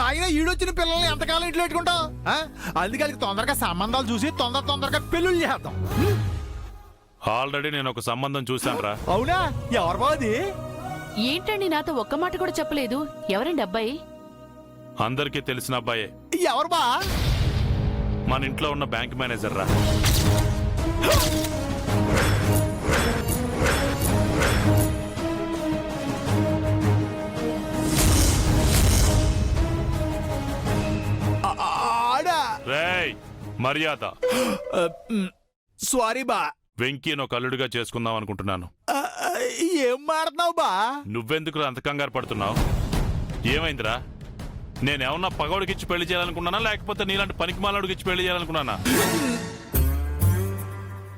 అయినా ఈడొచ్చిన పిల్లల్ని ఎంతకాలం ఇంట్లో పెట్టుకుంటావు? అందుకని తొందరగా సంబంధాలు చూసి తొందరగా పెళ్ళిళ్ళు చేద్దాం. ఆల్రెడీ నేను ఒక సంబంధం చూశానురా. అవునా? ఎవరు బాది? ఏంటండి నాతో ఒక్క మాట కూడా చెప్పలేదు? ఎవరండి అబ్బాయి? అందరికీ తెలిసిన అబ్బాయే. ఎవరు బా? మన ఇంట్లో ఉన్న బ్యాంక్ మేనేజర్ రా. రేయ్ మర్యాద. సారీ బా. వెంకీని ఒక అల్లుడిగా చేసుకుందాం అనుకుంటున్నాను. ఏం మాడుతున్నావు బా? నువ్వెందుకు అంత కంగారు పడుతున్నావు? ఏమైందిరా? నేనేమన్నా పగోడికిచ్చి పెళ్లి చేయాలనుకున్నానా, లేకపోతే నీలాంటి పనికి మాలాడికి ఇచ్చి పెళ్లి చేయాలనుకున్నానా?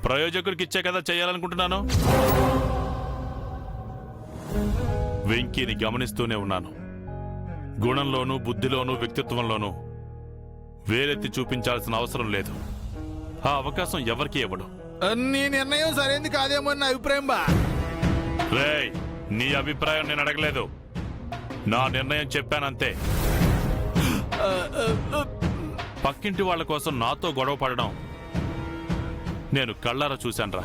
ప్రయోజకుడికి ఇచ్చే కదా చేయాలనుకుంటున్నాను. వెంకీని గమనిస్తూనే ఉన్నాను. గుణంలోనూ బుద్ధిలోనూ వ్యక్తిత్వంలోనూ వేరెత్తి చూపించాల్సిన అవసరం లేదు. ఆ అవకాశం ఎవరికి ఇవ్వడు. నీ నిర్ణయం సరైనది కాదేమో నా అభిప్రాయం బా. రేయ్, నీ అభిప్రాయం నేను అడగలేదు, నా నిర్ణయం చెప్పానంతే. పక్కింటి వాళ్ళ కోసం నాతో గొడవ పడడం నేను కళ్ళారా చూశానురా.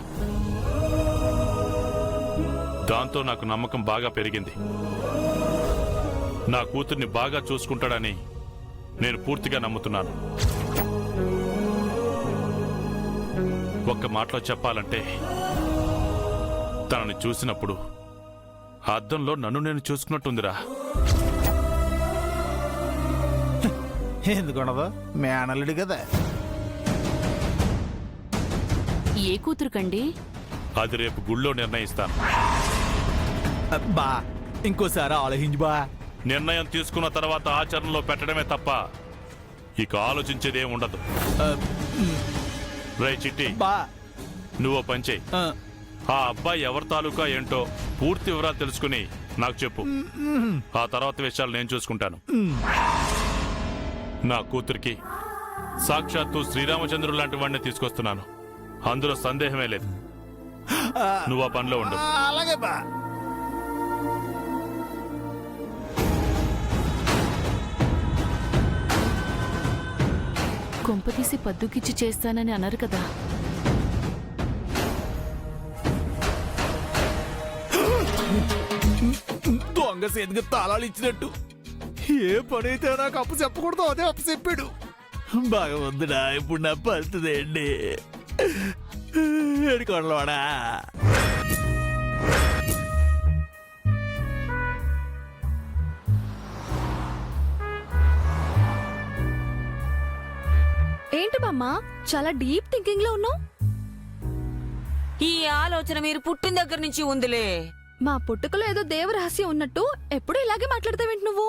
దాంతో నాకు నమ్మకం బాగా పెరిగింది. నా కూతుర్ని బాగా చూసుకుంటాడని నేను పూర్తిగా నమ్ముతున్నాను. ఒక్క మాటలో చెప్పాలంటే, తనని చూసినప్పుడు అద్దంలో నన్ను నేను చూసుకున్నట్టుందిరా. ఎందుకున్నదో మేనల్లుడు కదా. ఏ కూతురుకండి? అది రేపు గుళ్ళో నిర్ణయిస్తాను. బా ఇంకోసారి ఆలోచించు బా. నిర్ణయం తీసుకున్న తర్వాత ఆచరణలో పెట్టడమే తప్ప ఇక ఆలోచించేదేం ఉండదు. రే చిట్టి బా, నువ్వు పని చెయ్యి. ఆ అబ్బాయి ఎవరి తాలూకా ఏంటో పూర్తి వివరాలు తెలుసుకుని నాకు చెప్పు. ఆ తర్వాత విషయాలు నేను చూసుకుంటాను. నా కూతురికి సాక్షాత్తు శ్రీరామచంద్రుడు లాంటి వాడిని తీసుకొస్తున్నాను, అందులో సందేహమే లేదు. నువ్వు ఆ పనిలో ఉండు. అలాగే బా. కొంపతీసి పద్దుకిచ్చి చేస్తానని అన్నారు కదా. దొంగ సేతికి తాళాలు ఇచ్చినట్టు ఏ పని అయితే నాకు అప్పు చెప్పకూడదు అదే అప్పు చెప్పాడు. భగవంతుడా, ఇప్పుడు నా పరిస్థితి ఏంటి? ఏడుకోడవాడా. ఏంటి బామ్మా, చాలా డీప్ థింకింగ్ లో ఉన్నావు? ఈ ఆలోచన మీరు పుట్టిన దగ్గర నుంచి ఉందిలే. మా పుట్టుకలో ఏదో దేవ రహస్యం ఉన్నట్టు ఎప్పుడు ఇలాగే మాట్లాడతావేంటి నువ్వు?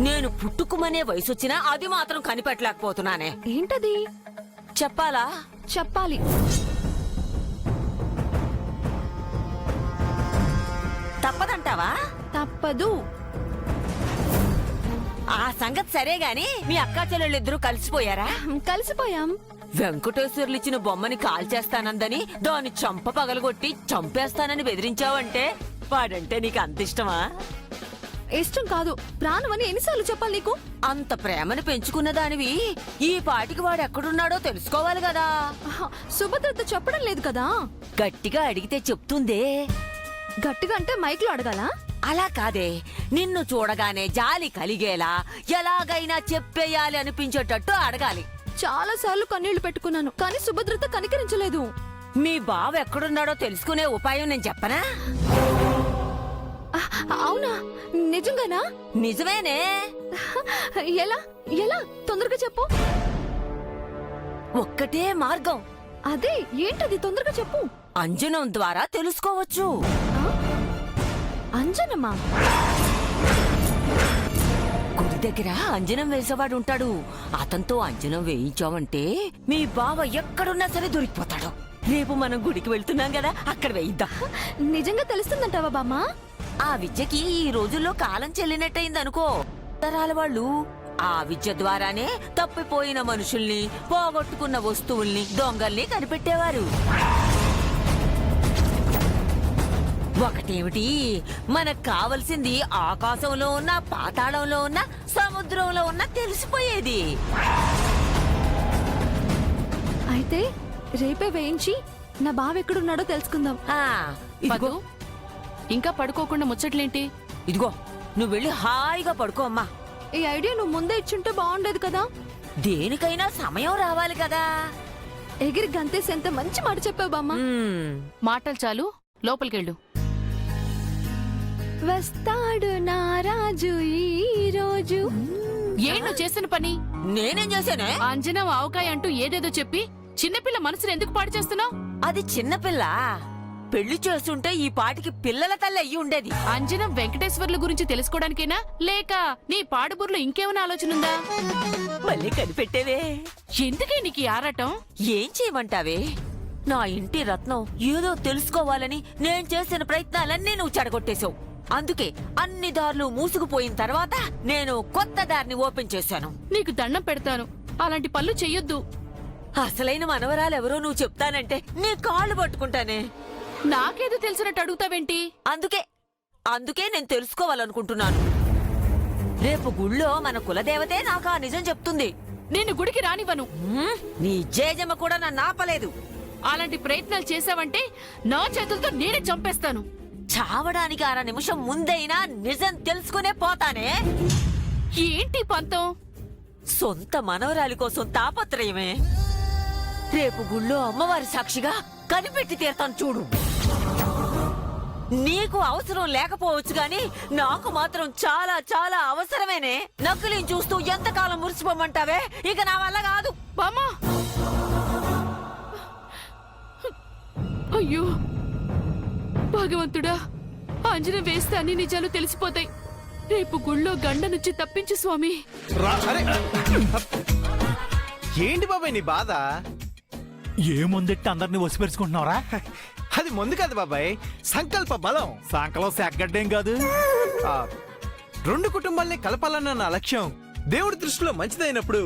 నేను పుట్టుకుమనే వయసు వచ్చినా అది మాత్రం కనిపెట్టలేకపోతున్నానే. ఏంటది? చెప్పాలా? చెప్పాలి. తప్పదంటావా? తప్పదు. ఆ సంగతి సరే గాని మీ అక్కా చెల్లెళ్ళిద్దరూ కలిసిపోయారా? కలిసిపోయాం. వెంకటేశ్వర్లు ఇచ్చిన బొమ్మని కాల్చేస్తానందని దాని చంప పగలగొట్టి చంపేస్తానని బెదిరించావంటే వాడంటే నీకు అంత ఇష్టమా? ఇష్టం కాదు, ప్రాణం అని ఎన్నిసార్లు చెప్పాలి నీకు? అంత ప్రేమను పెంచుకున్న దానివి ఈ పాటికి వాడు ఎక్కడున్నాడో తెలుసుకోవాలి కదా. సుభద్రత చెప్పడం లేదు కదా. గట్టిగా అడిగితే చెప్తుందే. గట్టిగా అంటే మైక్ లో అడగాలా? అలా కాదే, నిన్ను చూడగానే జాలి కలిగేలా ఎలాగైనా చెప్పేయాలి అనిపించేటట్టు అడగాలి. చాలా సార్లు కన్నీళ్లు పెట్టుకున్నాను, కానీ సుభద్రత కనికరించలేదు. మీ బావ ఎక్కడున్నాడో తెలుసుకునే ఉపాయం నేను చెప్పనా? అవునా? నిజంగానా? నిజమేనే. ఎలా ఎలా తొందరగా చెప్పు. ఒక్కటే మార్గం. అదే ఏంటది? తొందరగా చెప్పు. అంజనం ద్వారా తెలుసుకోవచ్చు. అంజనమా? గుడి దగ్గర అంజనం వేసేవాడు ఉంటాడు. అతనితో అంజనం వేయించావంటే మీ బావ ఎక్కడున్నా సరే దొరికిపోతాడు. రేపు మనం గుడికి వెళ్తున్నాం కదా, అక్కడ వేయిద్దాం. నిజంగా తెలుస్తుందంటావా బామ్మా? ఆ విద్యకి ఈ రోజుల్లో కాలం చెల్లినట్టయిందనుకో. తరాల వాళ్ళు ఆ విద్య ద్వారానే తప్పిపోయిన మనుషుల్ని, పోగొట్టుకున్న వస్తువుల్ని, దొంగల్ని కనిపెట్టేవారు. ఒకటేమిటి, మనకు కావలసింది ఆకాశంలో ఉన్న, పాతాళంలో ఉన్న, సముద్రంలో ఉన్న తెలిసిపోయేది. అయితే రేపే వేయించి నా బావ ఎక్కడున్నాడో తెలుసుకుందాం. ఆ, ఇదిగో పదు ఇంకా పడుకోకుండా ముచ్చట్లేంటి? ఇదిగో నువ్వు వెళ్ళి హాయిగా పడుకో అమ్మా. ఈ ఐడియా నువ్వు ముందే ఇచ్చుంటే బాగుండేది కదా. దేనికైనా సమయం రావాలి కదా. ఎగిరి గంతేసి ఎంత మంచి మాట చెప్పావు బామ్మ. మాటలు చాలు, లోపలికెళ్ళు. వస్తాడు నా రాజు ఈ రోజు. ఏం నువ్వు చేసిన పని? నేనేం చేశానే? అంజనం ఆవకాయ అంటూ ఏదేదో చెప్పి చిన్నపిల్ల మనసును ఎందుకు పాడు చేస్తున్నావు? అది చిన్నపిల్ల. పెళ్లి చేస్తుంటే ఈ పాటికి పిల్లల తల్లి అయ్యి ఉండేది. అంజనం వెంకటేశ్వర్ల గురించి తెలుసుకోవడానికేనా, లేక నీ పాడుబుర్లో ఇంకేమైనా ఆలోచన ఉందా? మళ్ళీ కనిపెట్టేవే. ఎందుకే నీకు ఈ ఆరాటం? ఏం చేయమంటావే? నా ఇంటి రత్నం ఏదో తెలుసుకోవాలని నేను చేసిన ప్రయత్నాలన్నీ నువ్వు చెడగొట్టేశావు. అందుకే అన్ని దారులు మూసుకుపోయిన తర్వాత నేను కొత్త దారిని ఓపెన్ చేశాను. నీకు దండం పెడతాను, అలాంటి పనులు చెయ్యొద్దు. అసలైన మనవరాలెవరో నువ్వు చెప్తానంటే నీ కాళ్ళు పట్టుకుంటానే. నాకేదో తెలిసినట్టు అడుగుతావేంటి? అందుకే నేను తెలుసుకోవాలనుకుంటున్నాను. రేపు గుళ్ళో మన కులదేవతే నాకు ఆ నిజం చెప్తుంది. నిన్ను గుడికి రానివ్వను. నీ జేజమ్మ కూడా నన్ను ఆపలేదు. అలాంటి ప్రయత్నాలు చేశావంటే నా చేతులతో నేనే చంపేస్తాను. చావడానికి 6 నిమిషం ముందైనా నిజం తెలుసుకునే పోతానే. ఏంటి పంతం? సొంత మనవరాలి కోసం తాపత్రయమే. రేపు గుళ్ళో అమ్మవారి సాక్షిగా కనిపెట్టి తీరుతాను చూడు. నీకు అవసరం లేకపోవచ్చు గాని నాకు మాత్రం చాలా చాలా అవసరమేనే. నక్కులిని చూస్తూ ఎంతకాలం మురిసిపోమంటావే? ఇక నా వల్ల కాదు. బామ్మా! అయ్యో భగవంతుడా, అంజనం వేస్తే అన్ని నిజాలు తెలిసిపోతాయి. రేపు గుళ్ళో గండ నుంచి తప్పించు స్వామి. అరే ఏంటి బాబాయ్ నీ బాధ? ఏముందెట్టి అందరినీ వసిపరుచుకుంటున్నావురా? అది ముందు కాదు బాబాయ్, సంకల్ప బలం. సంకలో సెగ్గడ్డేం కాదు. ఆ, 2 కుటుంబాల్ని కలపాలన్న నా లక్ష్యం దేవుడి దృష్టిలో మంచిదైనప్పుడు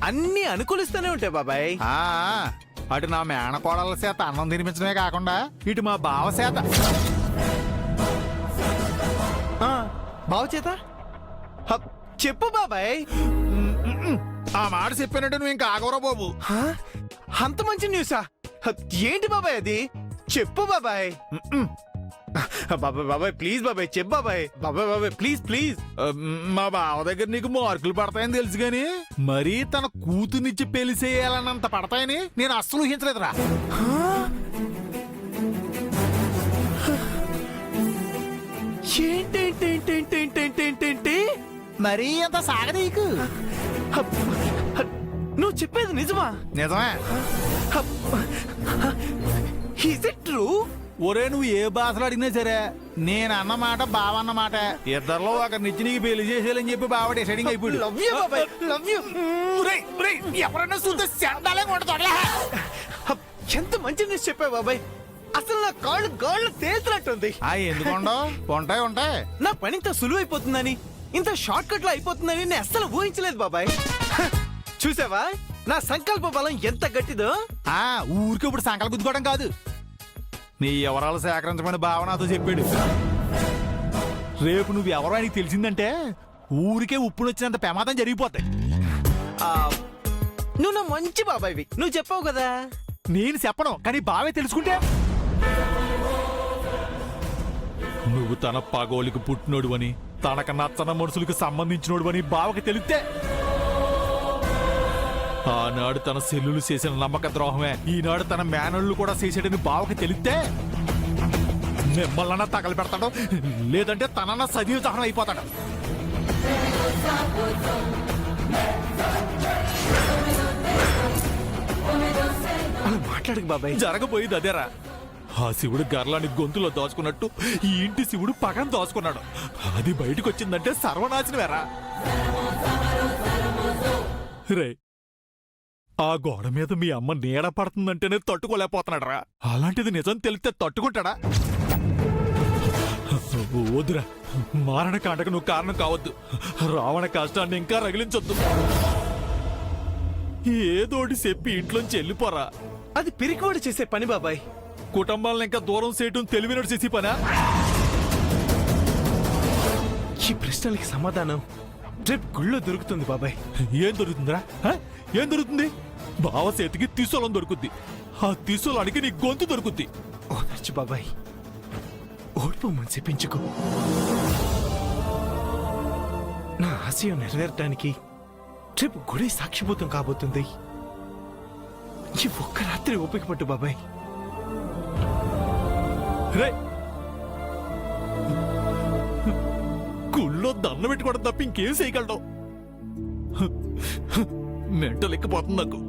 అన్ని అనుకూలిస్తూనే ఉంటాయి బాబాయ్. అటు నా మేనకోడల చేత అన్నం తినిపించడమే కాకుండా ఇటు మా బావ చేత బావ చేత చెప్పు బాబాయ్. ఆ మాట చెప్పినట్టు నువ్వు ఇంకా ఆగవరా బాబు. అంత మంచి న్యూసా? ఏంటి బాబాయ్ అది? చెప్పు బాబాయ్. బాబాయ్ బాబాయ్ ప్లీజ్ బాబాయ్ చెప్పు బాబాయ్. బాబాయ్ బాబాయ్ ప్లీజ్ ప్లీజ్. మా బావ దగ్గర నీకు మార్కులు పడతాయని తెలుసు గాని మరీ తన కూతుర్నిచ్చి పెళ్లి చేయాలన్నంత పడతాయని నేను అస్సలు ఊహించలేదురా. ఏంటేంటేంటేంటేంటేంటేంటి మరీ అంత సాగదీకు. నువ్వు చెప్పేది నిజమా? నిజమే. Is it true? ఒరే నువ్వు ఏ భాషలో అడిగినా సరే నేను అన్నమాట బావ అన్నమాట ఇద్దరిలో ఒకరినిచ్చి నీకు పెళ్లి చేసేయాలని చెప్పి బావ డిసైడింగ్ అయిపోయాడు. లవ్ యూ బాబాయ్ లవ్ యూ. ఎవరైనా చూస్తే చెడ్డాలే కొడతాడులే. ఎంత మంచి న్యూస్ చెప్పావు బాబాయ్. అసలు నా కాళ్ళు గాళ్ళు తేల్చినట్టుంది. ఉంటాయి ఉంటాయి. నా పని ఇంత సులువైపోతుందని, ఇంత షార్ట్ కట్ లో అయిపోతుందని నేను అస్సలు ఊహించలేదు బాబాయ్. చూసావా నా సంకల్ప బలం ఎంత గట్టిదో? ఊరికి ఇప్పుడు సంకల్ప గుద్దుకోవడం కాదు, నీ వివరాలు సేకరించమని బావ నాతో చెప్పాడు. రేపు నువ్వు ఎవరో ఆయనకి తెలిసిందంటే ఊరికే ఉప్పును వచ్చినంత ప్రమాదం జరిగిపోతాయి. నువ్వు నా మంచి బాబాయ్వి, నువ్వు చెప్పావు కదా. నేను చెప్పను కానీ బావే తెలుసుకుంటే. నువ్వు తన పగోలికి పుట్టినోడు అని, తనకు నచ్చన మనుషులకు సంబంధించినోడు అని బావకి తెలిస్తే ఆనాడు తన సెల్లులు చేసిన నమ్మక ద్రోహమే ఈనాడు తన మేనళ్ళు కూడా చేసేటని బావకి తెలిస్తే మిమ్మల్నన్నా తగలు పెడతాడు, లేదంటే తనన్నా సజీవ దహనం అయిపోతాడు. అలా మాట్లాడకు బాబాయ్. జరగబోయేది అదేరా. ఆ శివుడు గర్లాన్ని గొంతులో దాచుకున్నట్టు ఈ ఇంటి శివుడు పగం దాచుకున్నాడు. అది బయటకు వచ్చిందంటే సర్వనాశనమేరా. రే ఆ గోడ మీద మీ అమ్మ నీడ పడుతుందంటేనే తట్టుకోలేకపోతున్నాడు రా. అలాంటిది నిజం తెలిస్తే తట్టుకుంటాడా? వద్దురా, మారణ కాండకు నువ్వు కారణం కావద్దు. రావణ కష్టాన్ని ఇంకా రగిలించొద్దు. ఏదోటి చెప్పి ఇంట్లోంచి వెళ్ళిపోరా. అది పిరికివాడు చేసే పని బాబాయ్. కుటుంబాలను ఇంకా దూరం చేయటం తెలివినట్టు చేసి పనా? ఈ ప్రశ్నలకి సమాధానం రేపు గుళ్ళో దొరుకుతుంది బాబాయ్. ఏం దొరుకుతుందిరా? హ? ఏం దొరుకుతుంది? బావ చేతికి త్రిశూలం దొరుకుద్ది. ఆ త్రిశూలానికి నీ గొంతు దొరుకుద్ది. ఓదర్చి బాబాయ్, ఓడిపో మనసి పెంచుకో. నా ఆశయం నెరవేరటానికి రేపు గుడి సాక్షిభూతం కాబోతుంది. ఈ ఒక్క రాత్రి ఓపిక పట్టు బాబాయ్. రే, గుళ్ళో దండం పెట్టుకోవడం తప్ప ఇంకేం చేయగలడం? మెంటల్ ఎక్కిపోతుంది నాకు.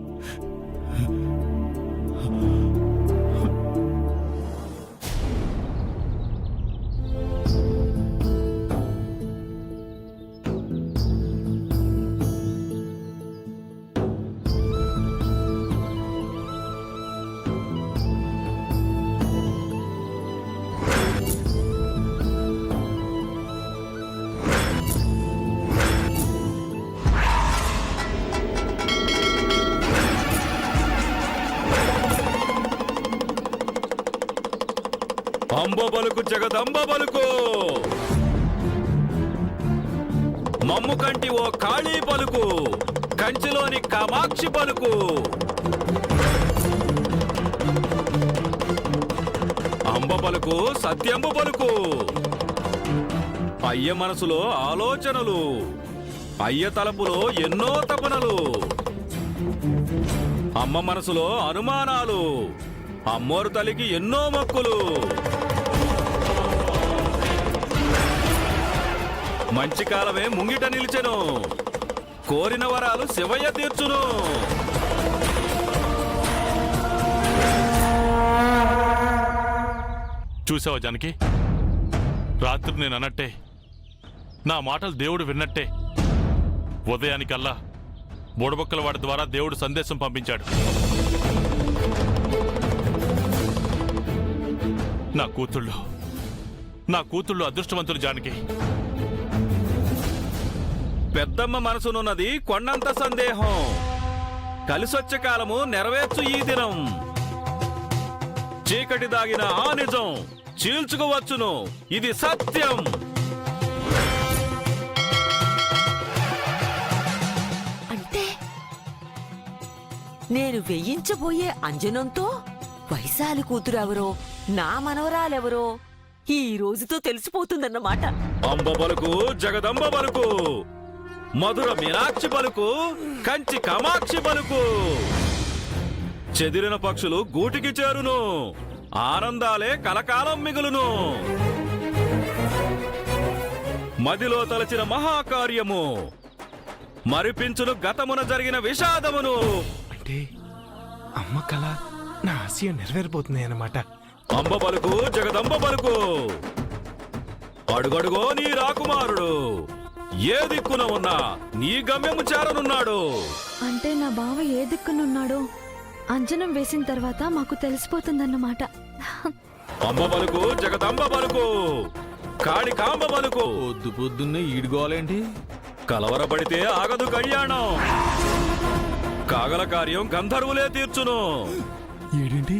అంబ బలుకు జగదంబ బలుకు, మమ్ము కంటి ఓ కాళీ పలుకు, కంచిలోని కామాక్షి పలుకు. అంబ పలుకు సత్యంబు పలుకు, అయ్య మనసులో ఆలోచనలు, అయ్య తలపులో ఎన్నో తపనలు, అమ్మ మనసులో అనుమానాలు, అమ్మోరు తల్లికి ఎన్నో మొక్కులు. మంచి కాలమే ముంగిట నిలిచెను, కోరిన వరాలు శివయ్య తీర్చును. చూసావా జానకి, రాత్రి నేను అన్నట్టే నా మాటలు దేవుడు విన్నట్టే ఉదయానికల్లా బుడబొక్కల వాడి ద్వారా దేవుడు సందేశం పంపించాడు. నా కూతుళ్ళు అదృష్టవంతులు జానకి. పెద్దమ్మ మనసునున్నది కొండంత సందేహం, కలిసొచ్చే కాలము నెరవేర్చు ఈ దినం. చీకటి దాగిన ఆ నిజం చీల్చుకోవచ్చును, ఇది సత్యం. అంటే నేను వెయ్యించబోయే అంజనంతో వైశాలి కూతురెవరో, నా మనవరాలెవరో ఈ రోజుతో తెలిసిపోతుందన్నమాట. అంబ బలుకు జగదంబ బలుకు, మధుర మీనాక్షి బలుకు, కంచి కామాక్షి బలుకు. చెదిరిన పక్షులు గూటికి చేరును, ఆనందాలే కలకాలం మిగులును. మదిలో తలచిన మహాకార్యము మరిపించును గతమున జరిగిన విషాదమును. అంటే అమ్మ కళ నా ఆశయం నెరవేరబోతుంది అన్నమాట. అంబ పలుకు జగదంబ పలుకు, అడుగడుగో నీ రాకుమారుడు, ఏ దిక్కున ఉన్నా నీ గమ్యము చేరనున్నాడు. అంటే నా బావ ఏ దిక్కునున్నాడో అంజనం వేసిన తర్వాత మాకు తెలిసిపోతుందన్నమాట. అంబ పలుకు జగదంబ పలుకు, కాడి కాంబ పలుకు. పొద్దు పొద్దున్నే ఈడుకోవాలేంటి? కలవరపడితే ఆగదు కళ్యాణం, కాగల కార్యం గంధర్వులే తీర్చును. ఏంటి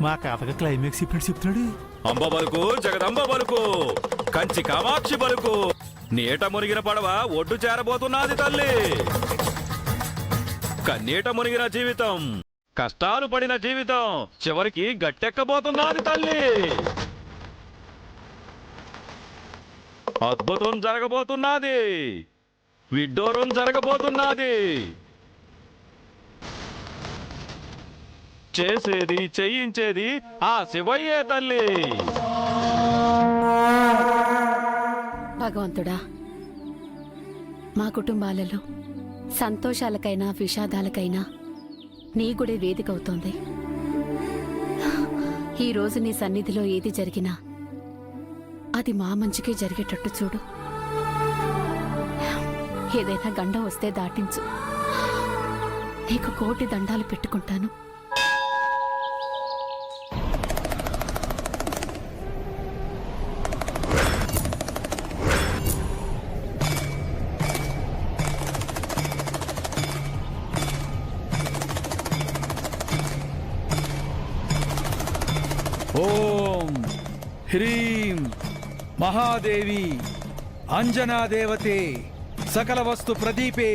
మా కథగా క్లైమాక్స్ ఇప్పుడు చెప్తున్నాడు? అంబ పలుకు జగదంబ పలుకు, కంచి కామాక్షి పలుకు. నీట మునిగిన పడవ ఒడ్డు చేరబోతున్నది తల్లి. కన్నీట మునిగిన జీవితం, కష్టాలు పడిన జీవితం చివరికి గట్టెక్కబోతున్నది తల్లి. అద్భుతం జరగబోతున్నది, విడ్డూరం జరగబోతున్నది. చేసేది చేయించేది ఆ శివయ్యే తల్లి. భగవంతుడా, మా కుటుంబాలలో సంతోషాలకైనా విషాదాలకైనా నీ గుడే వేదిక అవుతోంది. ఈరోజు నీ సన్నిధిలో ఏది జరిగినా అది మా మంచికే జరిగేటట్టు చూడు. ఏదైనా గండం వస్తే దాటించు. నీకు కోటి దండాలు పెట్టుకుంటాను. హ్రీం మహాదేవి అంజనాదేవతే సకల వస్తు ప్రదీపే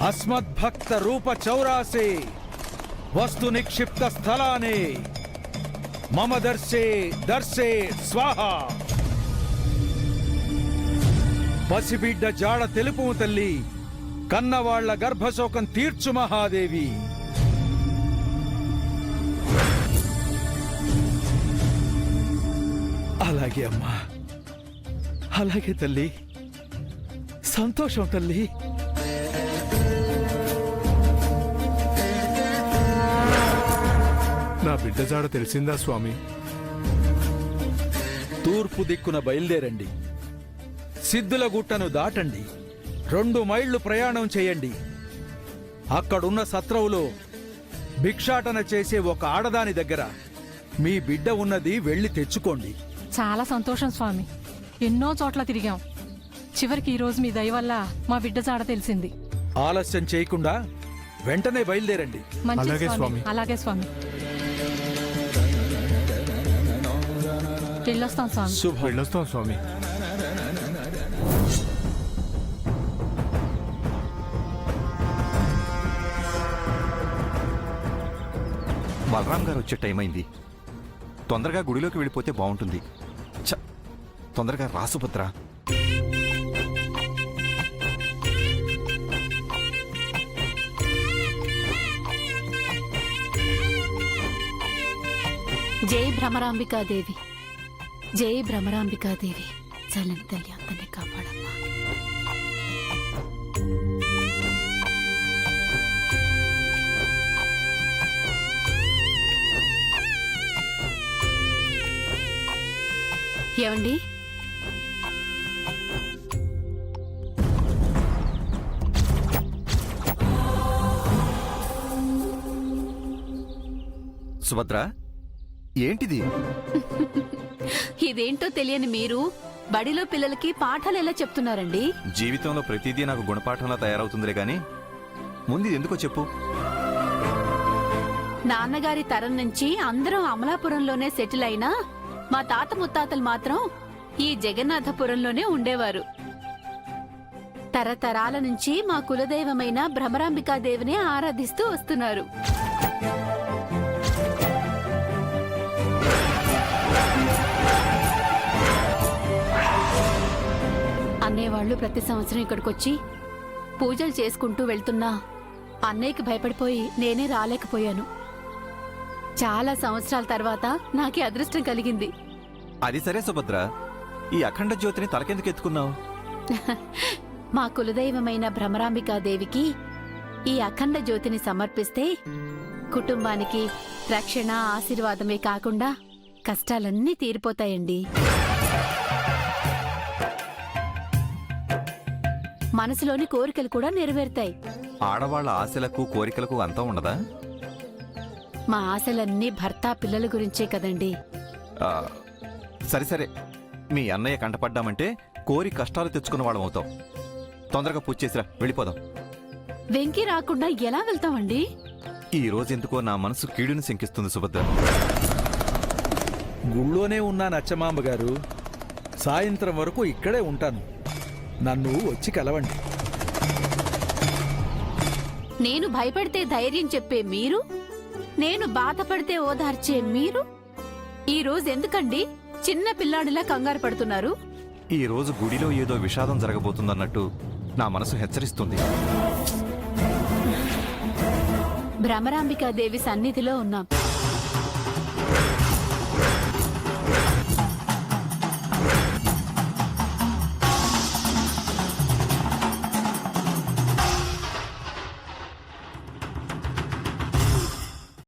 అస్మద్భక్త రూప చౌరాసే వస్తు నిక్షిప్త స్థలానే మమ దర్శే దర్శే స్వాహ. పసిబిడ్డ జాడ తెలుపు తల్లి, కన్నవాళ్ల గర్భశోకం తీర్చు మహాదేవి. అలాగే అమ్మా, అలాగే తల్లి. సంతోషం తల్లి. నా బిడ్డ జాడ తెలిసిందా స్వామి? తూర్పు దిక్కున బయలుదేరండి. సిద్ధుల గుట్టను దాటండి. 2 మైళ్లు ప్రయాణం చేయండి. అక్కడున్న సత్రవులో భిక్షాటన చేసే ఒక ఆడదాని దగ్గర మీ బిడ్డ ఉన్నది వెళ్లి తెచ్చుకోండి. చాలా సంతోషం స్వామి. ఎన్నో చోట్ల తిరిగాం. చివరికి ఈ రోజు మీ దయ వల్ల మా బిడ్డ జాడ తెలిసింది. ఆలస్యం చేయకుండా వెంటనే బయలుదేరండి. మంచిది అలాగే స్వామి. అలాగే స్వామి. వెళ్ళొస్తాం స్వామి. శుభం. వెళ్ళొస్తాం స్వామి. బలరాం గారు వచ్చే టైం అయింది. తొందరగా గుడిలోకి వెళ్ళిపోతే బాగుంటుంది. ఛ, తొందరగా రా సుభద్ర. జై భ్రమరాంబికాదేవి, జై భ్రమరాంబికాదేవి. చల్లని తల్లి అందరినీ కాపాడమ్మా. ఏమండి, సుభద్ర, ఏంటిది? ఇదేంటో తెలియని మీరు బడిలో పిల్లలకి పాఠాలు ఎలా చెప్తున్నారండి? జీవితంలో ప్రతిదీ నాకు గుణపాఠంలా తయారవుతుందిలే గాని ముందు ఇది ఎందుకో చెప్పు. నాన్నగారి తరం నుంచి అందరం అమలాపురంలోనే సెటిల్ అయినా మా తాత ముత్తాతలు మాత్రం ఈ జగన్నాథపురంలోనే ఉండేవారు. తరతరాల నుంచి మా కులదైవమైన భ్రమరాంబికాదేవిని ఆరాధిస్తూ వస్తున్నారు. అన్నయ్యవాళ్లు ప్రతి సంవత్సరం ఇక్కడికొచ్చి పూజలు చేసుకుంటూ వెళ్తున్నా అన్నయ్యకి భయపడిపోయి నేనే రాలేకపోయాను. చాలా సంవత్సరాల తర్వాత నాకే అదృష్టం కలిగింది. అది సరే సుభద్ర, ఈ అఖండ జ్యోతిని తలకెందుకు ఎత్తుకున్నావు? మా కులదైవమైన భ్రమరాంబికాదేవికి ఈ అఖండ జ్యోతిని సమర్పిస్తే కుటుంబానికి రక్షణ, ఆశీర్వాదమే కాకుండా కష్టాలన్నీ తీరిపోతాయండి. మనసులోని కోరికలు కూడా నెరవేరుతాయి. ఆడవాళ్ల ఆశలకు కోరికలకు అంతం ఉండదా? మా ఆశలన్నీ భర్త, పిల్లల గురించే కదండి. ఆ, సరే సరే, మీ అన్నయ్య కంటపడ్డామంటే కోరి కష్టాలు తెచ్చుకున్న వాళ్ళం అవుతాం. తొందరగా పూజ చేసిరా, వెళ్ళిపోదాం. వెంకీ రాకుండా ఎలా వెళ్తామండి? ఈ రోజెందుకో నా మనసు కీడుని శంకిస్తుంది సుభద్ర. గుళ్ళోనే ఉన్నా నచ్చమాంబ గారు. సాయంత్రం వరకు ఇక్కడే ఉంటాను. నన్ను వచ్చి కలవండి. నేను భయపడితే ధైర్యం చెప్పే మీరు, నేను బాధపడితే ఓదార్చే మీరు, ఈ రోజు ఎందుకండి చిన్న పిల్లాడిలా కంగారు పడుతున్నారు? ఈ రోజు గుడిలో ఏదో విషాదం జరగబోతుందన్నట్టు నా మనసు హెచ్చరిస్తుంది. భ్రమరాంబికాదేవి సన్నిధిలో ఉన్నాం.